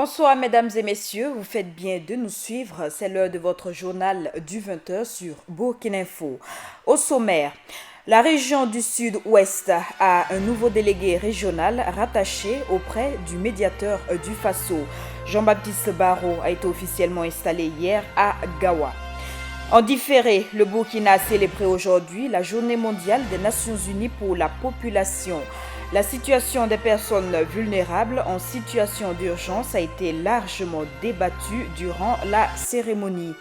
Bonsoir mesdames et messieurs, vous faites bien de nous suivre. C'est l'heure de votre journal du 20h sur Burkina Info. Au sommaire, la région du Sud-Ouest a un nouveau délégué régional rattaché auprès du médiateur du Faso. Jean-Baptiste Barrot a été officiellement installé hier à Gawa. En différé, le Burkina a célébré aujourd'hui la Journée mondiale des Nations Unies pour la population. La situation des personnes vulnérables en situation d'urgence a été largement débattue durant la cérémonie.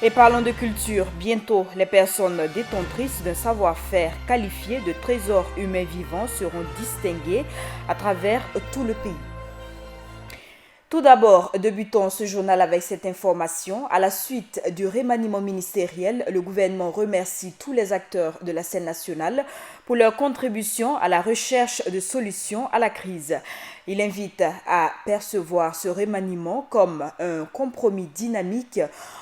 Et parlons de culture, bientôt les personnes détentrices d'un savoir-faire qualifié de trésor humain vivant seront distinguées à travers tout le pays. Tout d'abord, débutons ce journal avec cette information. À la suite du remaniement ministériel, le gouvernement remercie tous les acteurs de la scène nationale pour leur contribution à la recherche de solutions à la crise. Il invite à percevoir ce remaniement comme un compromis dynamique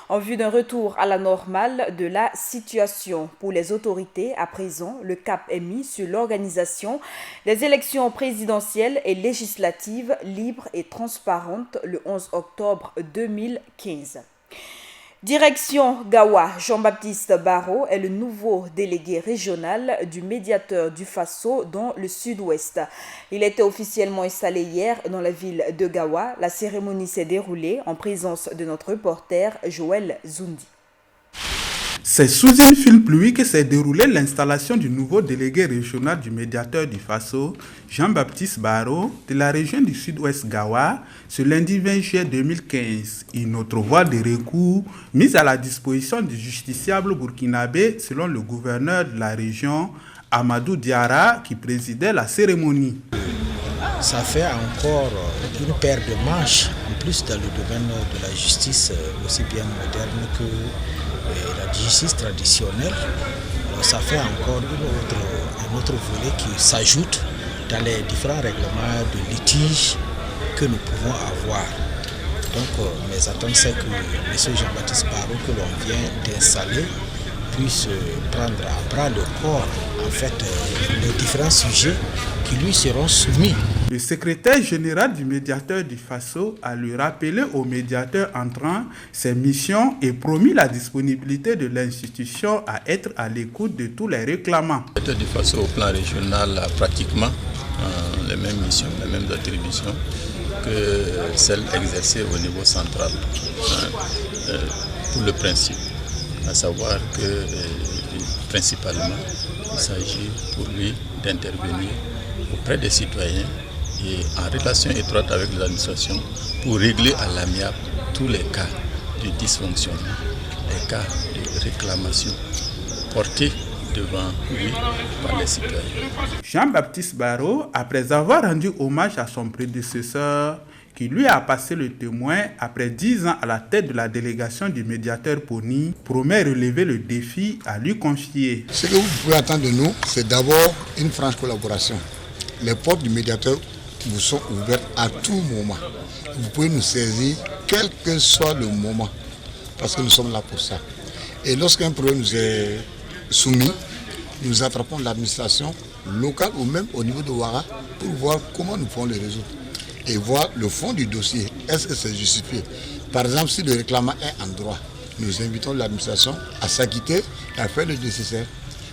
en vue d'un retour à la normale de la situation. Pour les autorités, à présent, le cap est mis sur l'organisation des élections présidentielles et législatives libres et transparentes le 11 octobre 2015. Direction Gawa, Jean-Baptiste Barrot est le nouveau délégué régional du médiateur du Faso dans le sud-ouest. Il était officiellement installé hier dans la ville de Gawa. La cérémonie s'est déroulée en présence de notre reporter Joël Zoundi. C'est sous une fine pluie que s'est déroulée l'installation du nouveau délégué régional du médiateur du Faso, Jean-Baptiste Barrot, de la région du sud-ouest Gawa, ce lundi 20 juillet 2015. Une autre voie de recours mise à la disposition du justiciable burkinabé selon le gouverneur de la région, Amadou Diarra, qui présidait la cérémonie. Ça fait encore une paire de manches, en plus dans le domaine de la justice aussi bien moderne que la justice traditionnelle. Alors ça fait encore un autre volet qui s'ajoute dans les différents règlements de litige que nous pouvons avoir. Donc mes attentes, c'est que M. Jean-Baptiste Barrot, que l'on vient d'installer, puisse prendre à bras le corps en fait, les différents sujets qui lui seront soumis. Le secrétaire général du médiateur du Faso a lui rappelé au médiateur entrant ses missions et promis la disponibilité de l'institution à être à l'écoute de tous les réclamants. Le médiateur du Faso au plan régional a pratiquement les mêmes missions, les mêmes attributions que celles exercées au niveau central pour le principe, à savoir que principalement il s'agit pour lui d'intervenir auprès des citoyens et en relation étroite avec l'administration pour régler à l'amiable tous les cas de dysfonctionnement, les cas de réclamation portés devant lui par les citoyens. Jean-Baptiste Barrot, après avoir rendu hommage à son prédécesseur, qui lui a passé le témoin après 10 ans à la tête de la délégation du médiateur Pony, promet relever le défi à lui confier. Ce que vous pouvez attendre de nous, c'est d'abord une franche collaboration. Les portes du médiateur vous sont ouvertes à tout moment. Vous pouvez nous saisir quel que soit le moment, parce que nous sommes là pour ça. Et lorsqu'un problème nous est soumis, nous attrapons l'administration locale ou même au niveau de Ouara pour voir comment nous pouvons le résoudre et voir le fond du dossier. Est-ce que c'est justifié? Par exemple, si le réclamant est en droit, nous invitons l'administration à s'acquitter et à faire le nécessaire.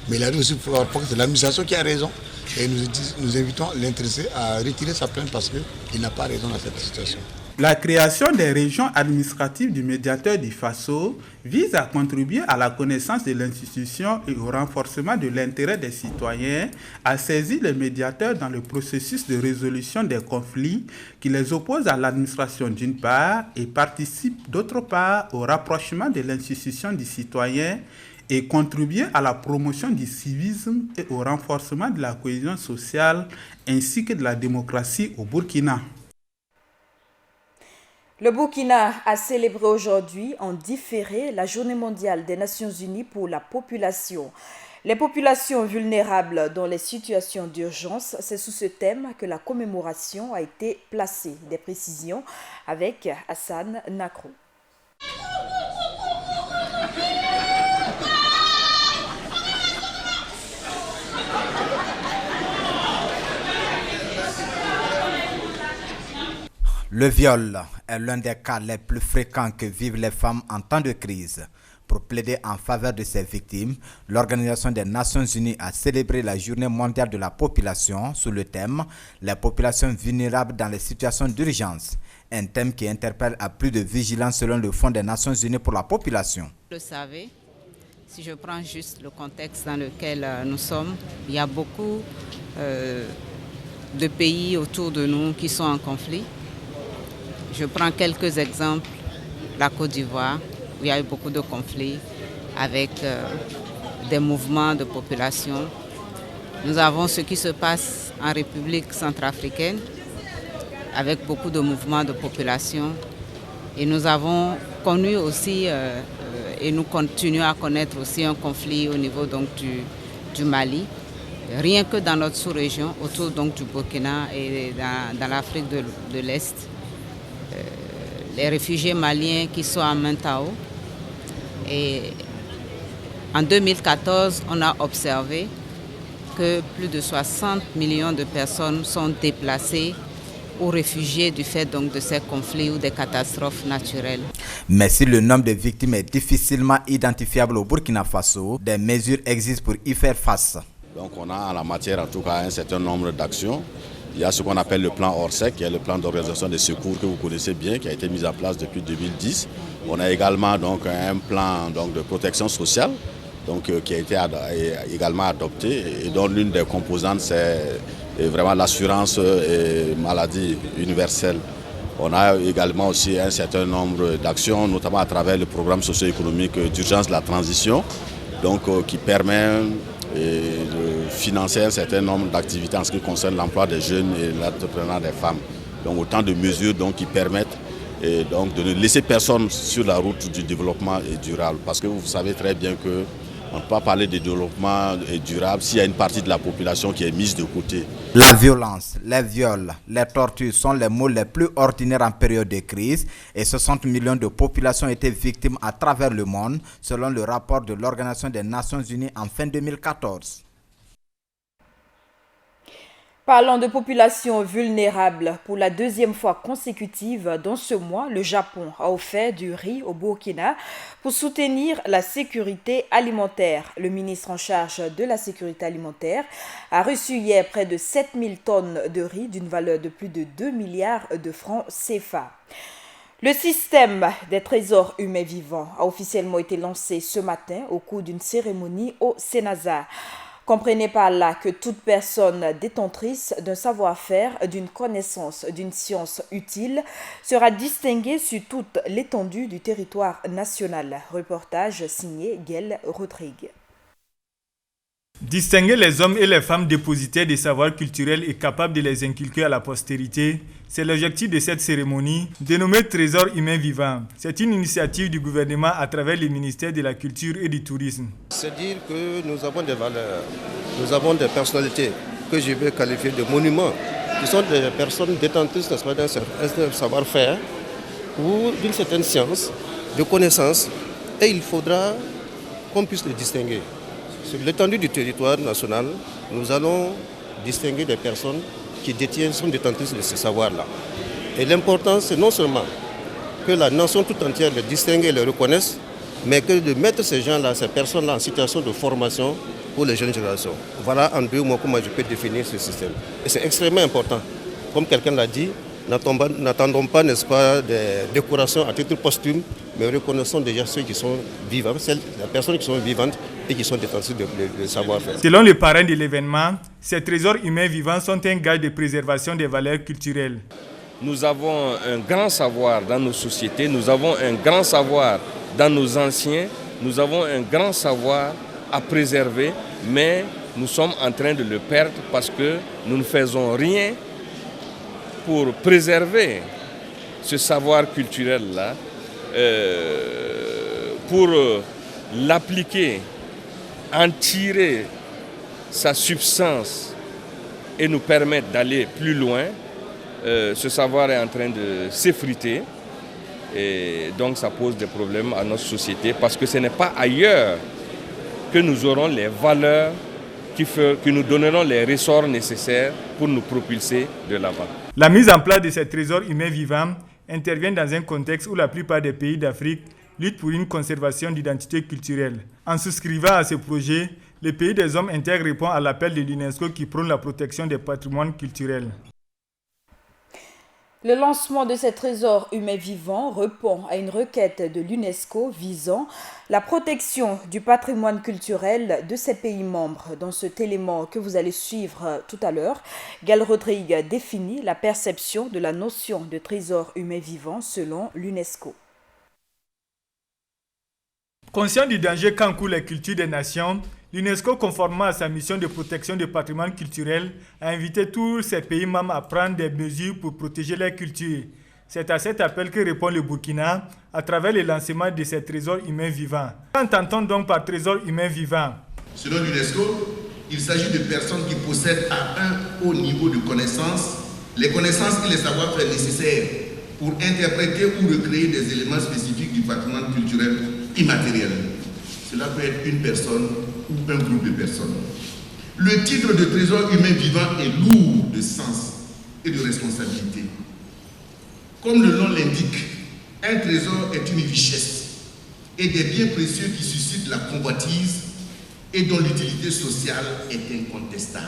Mais il a dit aussi que c'est l'administration qui a raison. Et nous invitons l'intéressé à retirer sa plainte parce qu'il n'a pas raison dans cette situation. La création des régions administratives du médiateur du Faso vise à contribuer à la connaissance de l'institution et au renforcement de l'intérêt des citoyens à saisir les médiateurs dans le processus de résolution des conflits qui les opposent à l'administration d'une part et participent d'autre part au rapprochement de l'institution du citoyen et contribuer à la promotion du civisme et au renforcement de la cohésion sociale ainsi que de la démocratie au Burkina. Le Burkina a célébré aujourd'hui en différé la Journée mondiale des Nations Unies pour la population. Les populations vulnérables dans les situations d'urgence, c'est sous ce thème que la commémoration a été placée. Des précisions avec Hassan Nakro. Le viol est l'un des cas les plus fréquents que vivent les femmes en temps de crise. Pour plaider en faveur de ces victimes, l'Organisation des Nations Unies a célébré la Journée mondiale de la population sous le thème « Les populations vulnérables dans les situations d'urgence », un thème qui interpelle à plus de vigilance selon le Fonds des Nations Unies pour la population. Vous le savez, si je prends juste le contexte dans lequel nous sommes, il y a beaucoup de pays autour de nous qui sont en conflit. Je prends quelques exemples, la Côte d'Ivoire, où il y a eu beaucoup de conflits avec des mouvements de population. Nous avons ce qui se passe en République centrafricaine, avec beaucoup de mouvements de population. Et nous avons connu aussi, et nous continuons à connaître aussi un conflit au niveau donc, du Mali. Rien que dans notre sous-région, autour donc, du Burkina et dans l'Afrique de l'Est. Les réfugiés maliens qui sont à Mentao. Et en 2014, on a observé que plus de 60 millions de personnes sont déplacées ou réfugiés du fait donc, de ces conflits ou des catastrophes naturelles. Mais si le nombre de victimes est difficilement identifiable au Burkina Faso, des mesures existent pour y faire face. Donc on a en la matière en tout cas un certain nombre d'actions. Il y a ce qu'on appelle le plan Orsec, qui est le plan d'organisation des secours que vous connaissez bien, qui a été mis en place depuis 2010. On a également donc, un plan donc, de protection sociale donc, qui a été également adopté et dont l'une des composantes c'est vraiment l'assurance maladie universelle. On a également aussi un certain nombre d'actions, notamment à travers le programme socio-économique d'urgence de la transition, donc, qui permet de financer un certain nombre d'activités en ce qui concerne l'emploi des jeunes et l'entrepreneuriat des femmes. Donc autant de mesures donc, qui permettent donc, de ne laisser personne sur la route du développement durable. Parce que vous savez très bien qu'on ne peut pas parler de développement durable s'il y a une partie de la population qui est mise de côté. La violence, les viols, les tortures sont les maux les plus ordinaires en période de crise et 60 millions de populations étaient victimes à travers le monde selon le rapport de l'Organisation des Nations Unies en fin 2014. Parlons de populations vulnérables. Pour la deuxième fois consécutive dans ce mois, le Japon a offert du riz au Burkina pour soutenir la sécurité alimentaire. Le ministre en charge de la sécurité alimentaire a reçu hier près de 7000 tonnes de riz d'une valeur de plus de 2 milliards de francs CFA. Le système des trésors humains vivants a officiellement été lancé ce matin au cours d'une cérémonie au Sénasa. Comprenez par là que toute personne détentrice d'un savoir-faire, d'une connaissance, d'une science utile sera distinguée sur toute l'étendue du territoire national. Reportage signé Gaël Rodrigue. Distinguer les hommes et les femmes dépositaires des savoirs culturels et capables de les inculquer à la postérité, c'est l'objectif de cette cérémonie, dénommée Trésor humain vivant. C'est une initiative du gouvernement à travers le ministère de la Culture et du Tourisme. C'est dire que nous avons des valeurs, nous avons des personnalités que je vais qualifier de monuments, qui sont des personnes détentrices d'un savoir-faire ou d'une certaine science, de connaissances, et il faudra qu'on puisse les distinguer. Sur l'étendue du territoire national, nous allons distinguer des personnes qui sont détentrices de ce savoir-là. Et l'important, c'est non seulement que la nation tout entière les distingue et les reconnaisse, mais que de mettre ces gens-là, ces personnes-là en situation de formation pour les jeunes générations. Voilà en 2 mots comment je peux définir ce système. Et c'est extrêmement important. Comme quelqu'un l'a dit, n'attendons pas, n'est-ce pas, des décorations à titre posthume, mais reconnaissons déjà ceux qui sont vivants, les personnes qui sont vivantes et qui sont détentrices de savoir-faire. Selon les parrains de l'événement, ces trésors humains vivants sont un gage de préservation des valeurs culturelles. Nous avons un grand savoir dans nos sociétés, nous avons un grand savoir dans nos anciens, nous avons un grand savoir à préserver, mais nous sommes en train de le perdre parce que nous ne faisons rien pour préserver ce savoir culturel-là, pour l'appliquer, en tirer sa substance et nous permettre d'aller plus loin. Ce savoir est en train de s'effriter et donc ça pose des problèmes à notre société parce que ce n'est pas ailleurs que nous aurons les valeurs qui nous donneront les ressorts nécessaires pour nous propulser de l'avant. La mise en place de ces trésors humains vivants intervient dans un contexte où la plupart des pays d'Afrique luttent pour une conservation d'identité culturelle. En souscrivant à ce projet, le pays des hommes intègres répond à l'appel de l'UNESCO qui prône la protection des patrimoines culturels. Le lancement de ces trésors humains vivants répond à une requête de l'UNESCO visant la protection du patrimoine culturel de ces pays membres. Dans cet élément que vous allez suivre tout à l'heure, Gal Rodrigue définit la perception de la notion de trésor humain vivant selon l'UNESCO. Conscient du danger qu'encourent les cultures des nations, l'UNESCO, conformément à sa mission de protection du patrimoine culturel, a invité tous ces pays membres à prendre des mesures pour protéger leur culture. C'est à cet appel que répond le Burkina à travers le lancement de ces trésors humains vivants. Qu'entend-on donc par trésor humain vivant? Selon l'UNESCO, il s'agit de personnes qui possèdent à un haut niveau de connaissances, les connaissances et les savoir-faire nécessaires pour interpréter ou recréer des éléments spécifiques du patrimoine culturel immatériel. Cela peut être une personne ou un groupe de personnes. Le titre de trésor humain vivant est lourd de sens et de responsabilité. Comme le nom l'indique, un trésor est une richesse et des biens précieux qui suscitent la convoitise et dont l'utilité sociale est incontestable.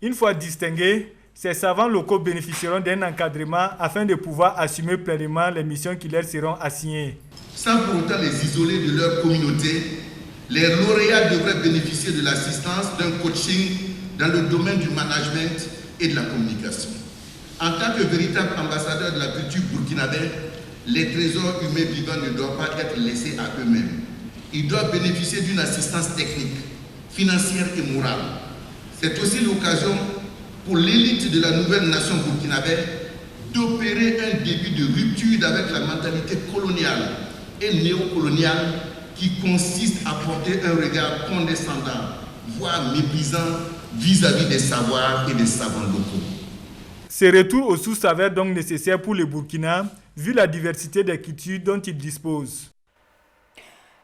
Une fois distingués, ces savants locaux bénéficieront d'un encadrement afin de pouvoir assumer pleinement les missions qui leur seront assignées. Sans pour autant les isoler de leur communauté, les lauréats devraient bénéficier de l'assistance d'un coaching dans le domaine du management et de la communication. En tant que véritable ambassadeur de la culture burkinabé, les trésors humains vivants ne doivent pas être laissés à eux-mêmes. Ils doivent bénéficier d'une assistance technique, financière et morale. C'est aussi l'occasion pour l'élite de la nouvelle nation burkinabé d'opérer un début de rupture avec la mentalité coloniale et néocoloniale qui consiste à porter un regard condescendant, voire méprisant vis-à-vis des savoirs et des savants locaux. Ce retour aux sources s'avère donc nécessaire pour le Burkina, vu la diversité des cultures dont il dispose.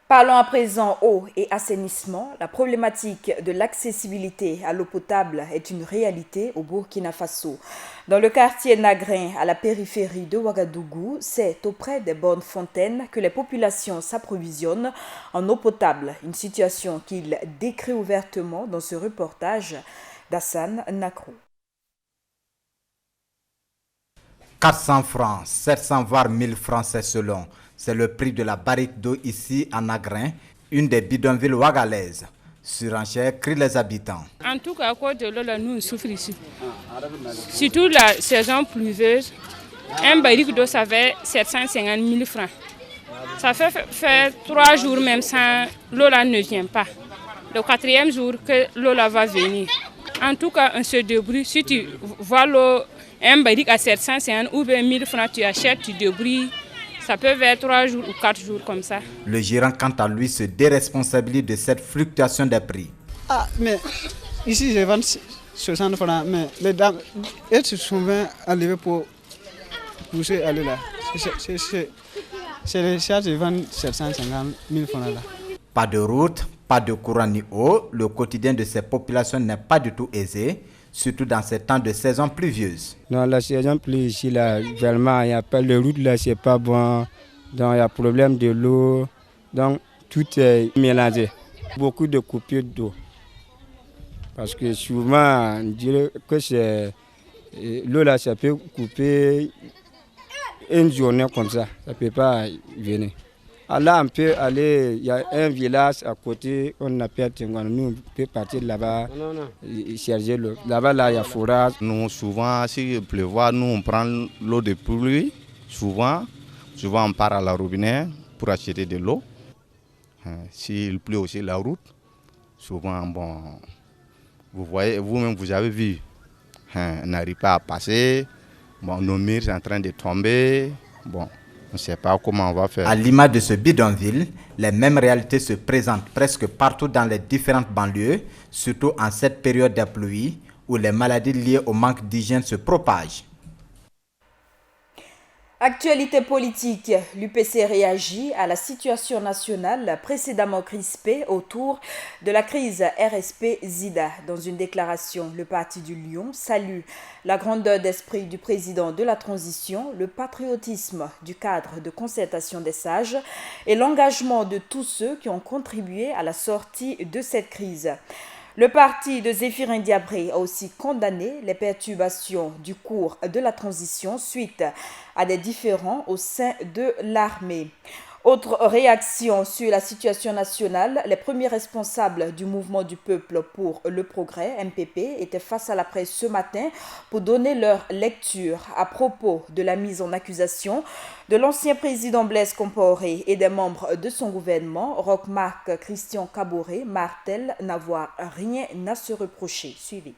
Parlons à présent eau et assainissement. La problématique de l'accessibilité à l'eau potable est une réalité au Burkina Faso. Dans le quartier Nagrin, à la périphérie de Ouagadougou, c'est auprès des bornes fontaines que les populations s'approvisionnent en eau potable. Une situation qu'il décrit ouvertement dans ce reportage d'Hassan Nakro. 400 francs, 700 voire 1000 francs, c'est selon. C'est le prix de la barrique d'eau ici à Nagrin, une des bidonvilles ouagalaises. Surenchère crient les habitants. En tout cas, à cause de l'eau, là, nous souffrons ici. Surtout la saison pluvieuse, un barrique d'eau, ça fait 750 000 francs. Ça fait 3 jours même sans l'eau là ne vient pas. Le 4e jour que l'eau là va venir. En tout cas, on se débrouille. Si tu vois l'eau, un barrique à 750 ou bien 1000 francs, tu achètes, tu débrouilles. Ça peut faire 3 jours ou 4 jours comme ça. Le gérant, quant à lui, se déresponsabilise de cette fluctuation des prix. Ah, mais ici, je vends 60 francs, mais les dames, elles se sont arrivées pour pousser à aller là. C'est les charges, je vends 750 000 francs là. Pas de route, pas de courant ni eau. Le quotidien de ces populations n'est pas du tout aisé, surtout dans ces temps de saison pluvieuse. Dans la saison pluvieuse, ici, là, vraiment, il n'y a pas de route, là, c'est pas bon. Donc, il y a problème de l'eau. Donc, tout est mélangé. Beaucoup de coupures d'eau. Parce que souvent, on dirait que c'est l'eau, là, ça peut couper une journée comme ça. Ça ne peut pas venir. Là, on peut aller, il y a un village à côté, on appelle Tinguan. Nous, on peut partir là-bas, chercher l'eau. Là-bas, là, il y a forage. Nous, souvent, s'il pleut, nous, on prend l'eau de pluie. Souvent, on part à la robinet pour acheter de l'eau. S'il pleut aussi la route, souvent, bon, vous voyez, vous-même, vous avez vu, on n'arrive pas à passer. Bon, nos murs sont en train de tomber. Bon. On ne sait pas comment on va faire. À l'image de ce bidonville, les mêmes réalités se présentent presque partout dans les différentes banlieues, surtout en cette période de pluie où les maladies liées au manque d'hygiène se propagent. Actualité politique, l'UPC réagit à la situation nationale précédemment crispée autour de la crise RSP-Zida. Dans une déclaration, le Parti du Lion salue la grandeur d'esprit du président de la transition, le patriotisme du cadre de concertation des sages et l'engagement de tous ceux qui ont contribué à la sortie de cette crise. Le parti de Zéphirin Diabré a aussi condamné les perturbations du cours de la transition suite à des différends au sein de l'armée. Autre réaction sur la situation nationale, les premiers responsables du mouvement du peuple pour le progrès, MPP, étaient face à la presse ce matin pour donner leur lecture à propos de la mise en accusation de l'ancien président Blaise Compaoré et des membres de son gouvernement. Roch-Marc Christian Kaboré martèle n'avoir rien à se reprocher. Suivez.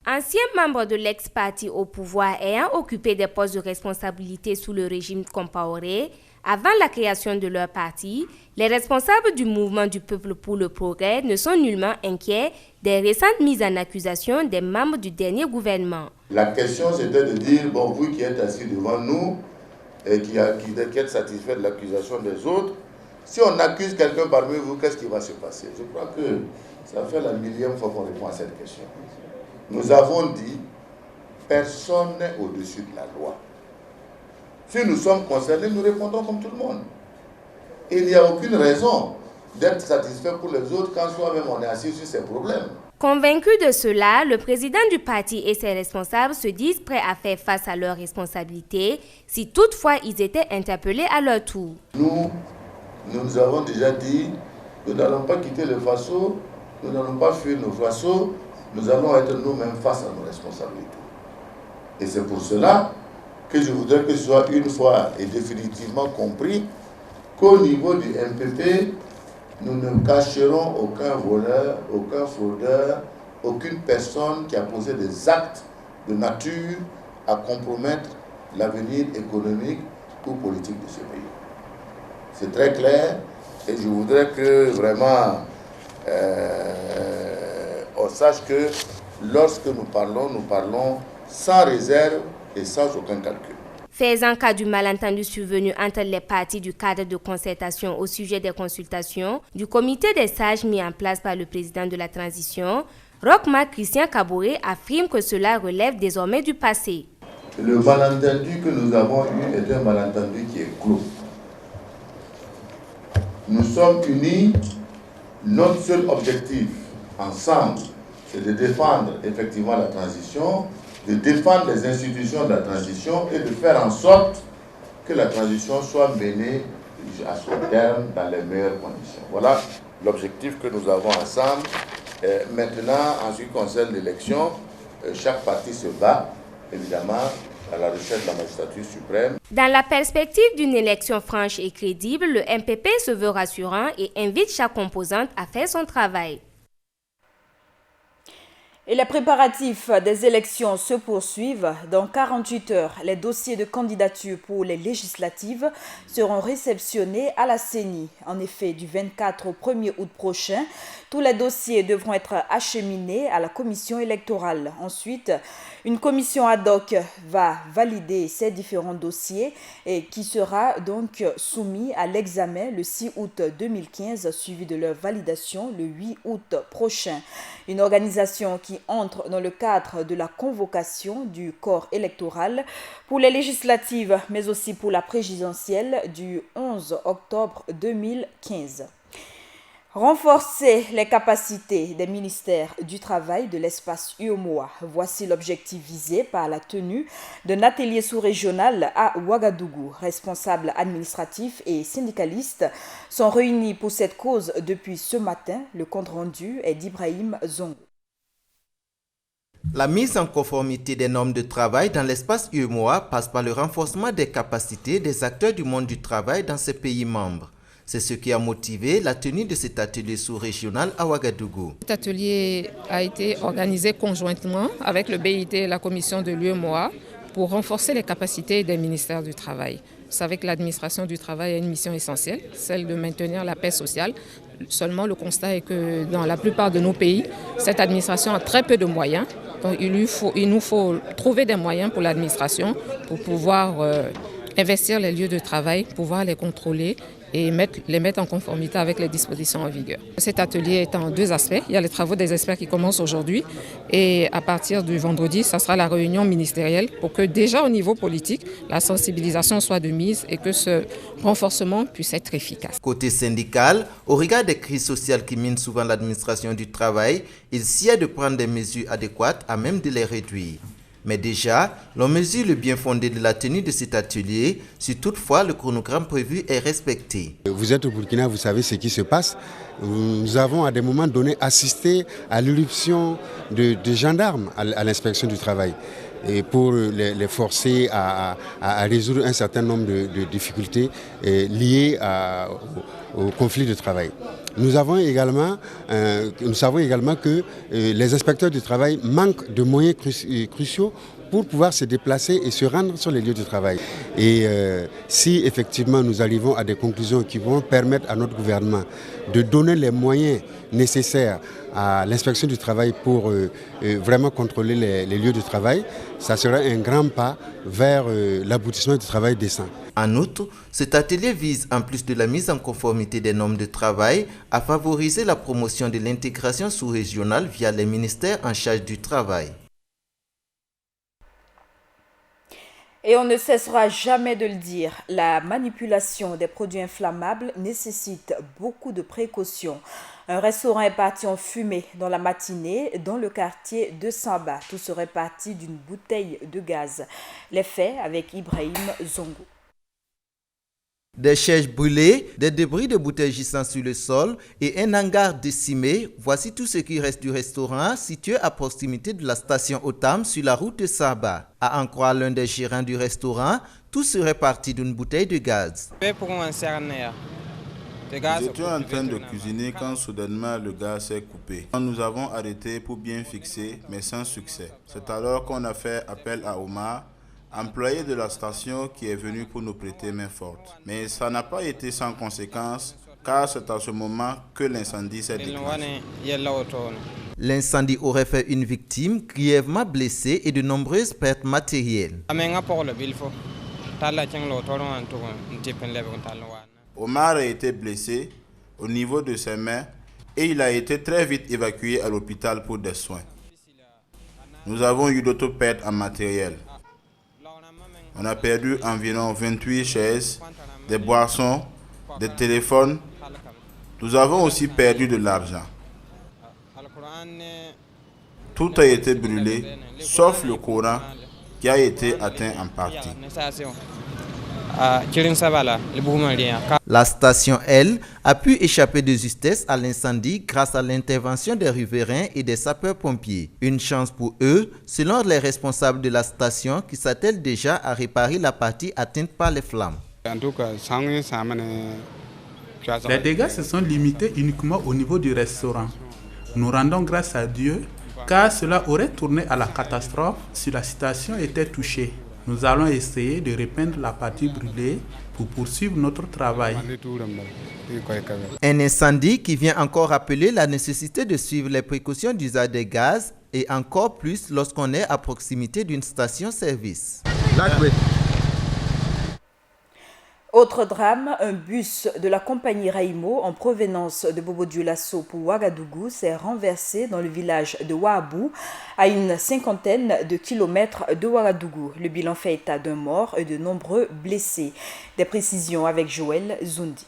Anciens membres de l'ex-parti au pouvoir ayant occupé des postes de responsabilité sous le régime Compaoré, avant la création de leur parti, les responsables du mouvement du peuple pour le progrès ne sont nullement inquiets des récentes mises en accusation des membres du dernier gouvernement. La question c'était de dire, bon, vous qui êtes assis devant nous et qui êtes satisfait de l'accusation des autres, si on accuse quelqu'un parmi vous, qu'est-ce qui va se passer? Je crois que ça fait la millième fois qu'on répond à cette question. Nous avons dit, personne n'est au-dessus de la loi. Si nous sommes concernés, nous répondons comme tout le monde. Et il n'y a aucune raison d'être satisfait pour les autres quand soi-même on est assis sur ces problèmes. Convaincu de cela, le président du parti et ses responsables se disent prêts à faire face à leurs responsabilités si toutefois ils étaient interpellés à leur tour. Nous avons déjà dit, nous n'allons pas quitter le Faso, nous n'allons pas fuir nos Faso, nous allons être nous-mêmes face à nos responsabilités. Et c'est pour cela que je voudrais que ce soit une fois et définitivement compris qu'au niveau du MPP, nous ne cacherons aucun voleur, aucun fraudeur, aucune personne qui a posé des actes de nature à compromettre l'avenir économique ou politique de ce pays. C'est très clair et je voudrais que vraiment on sache que lorsque nous parlons sans réserve et sans aucun calcul. Faisant cas du malentendu survenu entre les partis du cadre de concertation au sujet des consultations du comité des sages mis en place par le président de la transition, Roch-Marc Christian Kaboré affirme que cela relève désormais du passé. Le malentendu que nous avons eu est un malentendu qui est clos. Nous sommes unis, notre seul objectif ensemble, c'est de défendre effectivement la transition, de défendre les institutions de la transition et de faire en sorte que la transition soit menée à son terme dans les meilleures conditions. Voilà l'objectif que nous avons ensemble. Maintenant, en ce qui concerne l'élection, chaque parti se bat, évidemment, à la recherche de la magistrature suprême. Dans la perspective d'une élection franche et crédible, le MPP se veut rassurant et invite chaque composante à faire son travail. Et les préparatifs des élections se poursuivent. Dans 48 heures, les dossiers de candidature pour les législatives seront réceptionnés à la CENI. En effet, du 24 au 1er août prochain, tous les dossiers devront être acheminés à la commission électorale. Ensuite, une commission ad hoc va valider ces différents dossiers et qui sera donc soumis à l'examen le 6 août 2015, suivi de leur validation le 8 août prochain. Une organisation qui entre dans le cadre de la convocation du corps électoral pour les législatives, mais aussi pour la présidentielle du 11 octobre 2015. Renforcer les capacités des ministères du travail de l'espace UEMOA. Voici l'objectif visé par la tenue d'un atelier sous-régional à Ouagadougou. Responsables administratifs et syndicalistes sont réunis pour cette cause depuis ce matin. Le compte-rendu est d'Ibrahim Zongo. La mise en conformité des normes de travail dans l'espace UEMOA passe par le renforcement des capacités des acteurs du monde du travail dans ces pays membres. C'est ce qui a motivé la tenue de cet atelier sous-régional à Ouagadougou. Cet atelier a été organisé conjointement avec le BIT et la commission de l'UEMOA pour renforcer les capacités des ministères du travail. Vous savez que l'administration du travail a une mission essentielle, celle de maintenir la paix sociale, Seulement, le constat est que dans la plupart de nos pays, cette administration a très peu de moyens. Donc, il nous faut trouver des moyens pour l'administration pour pouvoir investir les lieux de travail, pouvoir les contrôler et les mettre en conformité avec les dispositions en vigueur. Cet atelier est en 2 aspects. Il y a les travaux des experts qui commencent aujourd'hui et à partir du vendredi, ça sera la réunion ministérielle pour que déjà au niveau politique, la sensibilisation soit de mise et que ce renforcement puisse être efficace. Côté syndical, au regard des crises sociales qui minent souvent l'administration du travail, il sied de prendre des mesures adéquates à même de les réduire. Mais déjà, l'on mesure le bien fondé de la tenue de cet atelier si toutefois le chronogramme prévu est respecté. Vous êtes au Burkina, vous savez ce qui se passe. Nous avons à des moments donnés assisté à l'irruption de gendarmes à l'inspection du travail et pour les forcer à résoudre un certain nombre de difficultés liées au conflit de travail. Nous savons également que les inspecteurs du travail manquent de moyens cruciaux pour pouvoir se déplacer et se rendre sur les lieux de travail. Et si effectivement nous arrivons à des conclusions qui vont permettre à notre gouvernement de donner les moyens nécessaires à l'inspection du travail pour vraiment contrôler les lieux de travail, ça sera un grand pas vers l'aboutissement du travail décent. En outre, cet atelier vise, en plus de la mise en conformité des normes de travail, à favoriser la promotion de l'intégration sous-régionale via les ministères en charge du travail. Et on ne cessera jamais de le dire, la manipulation des produits inflammables nécessite beaucoup de précautions. Un restaurant est parti en fumée dans la matinée dans le quartier de Samba. Tout serait parti d'une bouteille de gaz. Les faits avec Ibrahim Zongo. Des chaises brûlées, des débris de bouteilles gisant sur le sol et un hangar décimé, voici tout ce qui reste du restaurant situé à proximité de la station Otam sur la route de Saba. À en croire l'un des gérants du restaurant, tout serait parti d'une bouteille de gaz. Nous étions en train de cuisiner quand soudainement le gaz s'est coupé. Nous avons arrêté pour bien fixer, mais sans succès. C'est alors qu'on a fait appel à Omar, employé de la station, qui est venu pour nous prêter main forte. Mais ça n'a pas été sans conséquence, car c'est à ce moment que l'incendie s'est déclenché. L'incendie aurait fait une victime grièvement blessée et de nombreuses pertes matérielles. Omar a été blessé au niveau de ses mains et il a été très vite évacué à l'hôpital pour des soins. Nous avons eu d'autres pertes en matériel. On a perdu environ 28 chaises, des boissons, des téléphones. Nous avons aussi perdu de l'argent. Tout a été brûlé, sauf le Coran qui a été atteint en partie. La station, elle, a pu échapper de justesse à l'incendie grâce à l'intervention des riverains et des sapeurs-pompiers. Une chance pour eux, selon les responsables de la station qui s'attellent déjà à réparer la partie atteinte par les flammes. Les dégâts se sont limités uniquement au niveau du restaurant. Nous rendons grâce à Dieu, car cela aurait tourné à la catastrophe si la station était touchée. Nous allons essayer de repeindre la partie brûlée pour poursuivre notre travail. Un incendie qui vient encore rappeler la nécessité de suivre les précautions d'usage des gaz et encore plus lorsqu'on est à proximité d'une station-service. Autre drame, un bus de la compagnie Raimo en provenance de Bobo-Dioulasso pour Ouagadougou s'est renversé dans le village de Ouabou, à une 50aine de kilomètres de Ouagadougou. Le bilan fait état d'un mort et de nombreux blessés. Des précisions avec Joël Zundi.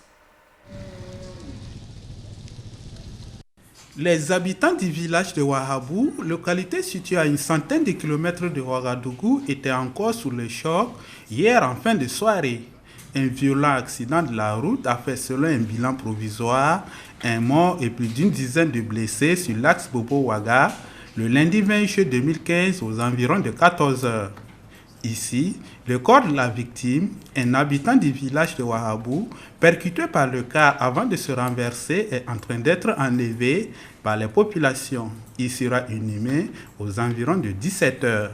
Les habitants du village de Ouabou, localité située à une centaine de kilomètres de Ouagadougou, étaient encore sous le choc hier en fin de soirée. Un violent accident de la route a fait, selon un bilan provisoire, un mort et plus d'une dizaine de blessés sur l'axe Bobo-Ouaga le lundi 20 juillet 2015 aux environs de 14 heures. Ici, le corps de la victime, un habitant du village de Ouabou, percuté par le car avant de se renverser, est en train d'être enlevé par les populations. Il sera inhumé aux environs de 17 heures.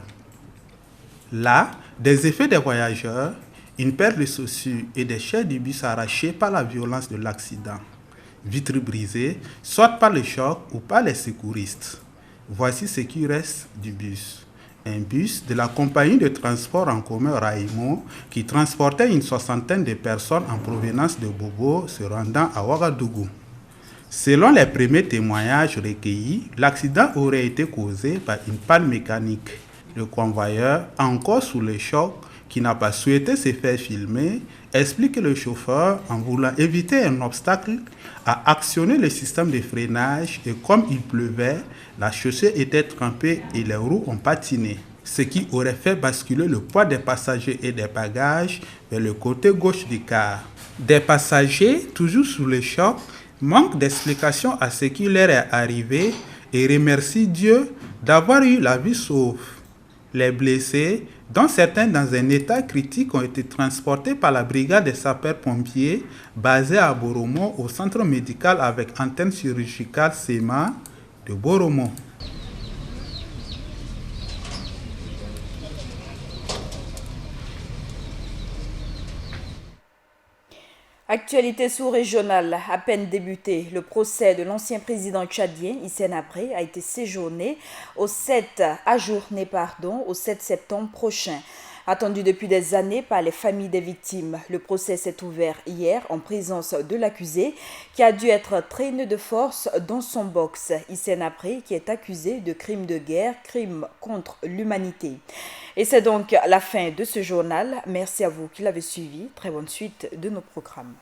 Là, des effets des voyageurs, une paire de chaussures et des chaises du bus arrachées par la violence de l'accident. vitres brisées, soit par le choc ou par les secouristes. Voici ce qui reste du bus. Un bus de la compagnie de transport en commun Raimo qui transportait une soixantaine de personnes en provenance de Bobo se rendant à Ouagadougou. Selon les premiers témoignages recueillis, l'accident aurait été causé par une panne mécanique. Le convoyeur, encore sous le choc, qui n'a pas souhaité se faire filmer, explique que le chauffeur, en voulant éviter un obstacle, a actionné le système de freinage et comme il pleuvait, la chaussée était trempée et les roues ont patiné, ce qui aurait fait basculer le poids des passagers et des bagages vers le côté gauche du car. Des passagers, toujours sous le choc, manquent d'explication à ce qui leur est arrivé et remercient Dieu d'avoir eu la vie sauve. Les blessés, dont certains dans un état critique, ont été transportés par la brigade des sapeurs-pompiers basée à Boromo au centre médical avec antenne chirurgicale SEMA de Boromo. Actualité sous-régionale, à peine débuté, le procès de l'ancien président tchadien Hissène Habré a été ajourné au 7 septembre prochain. Attendu depuis des années par les familles des victimes, le procès s'est ouvert hier en présence de l'accusé qui a dû être traîné de force dans son box. Hissène Habré qui est accusé de crimes de guerre, crimes contre l'humanité. Et c'est donc la fin de ce journal. Merci à vous qui l'avez suivi. Très bonne suite de nos programmes.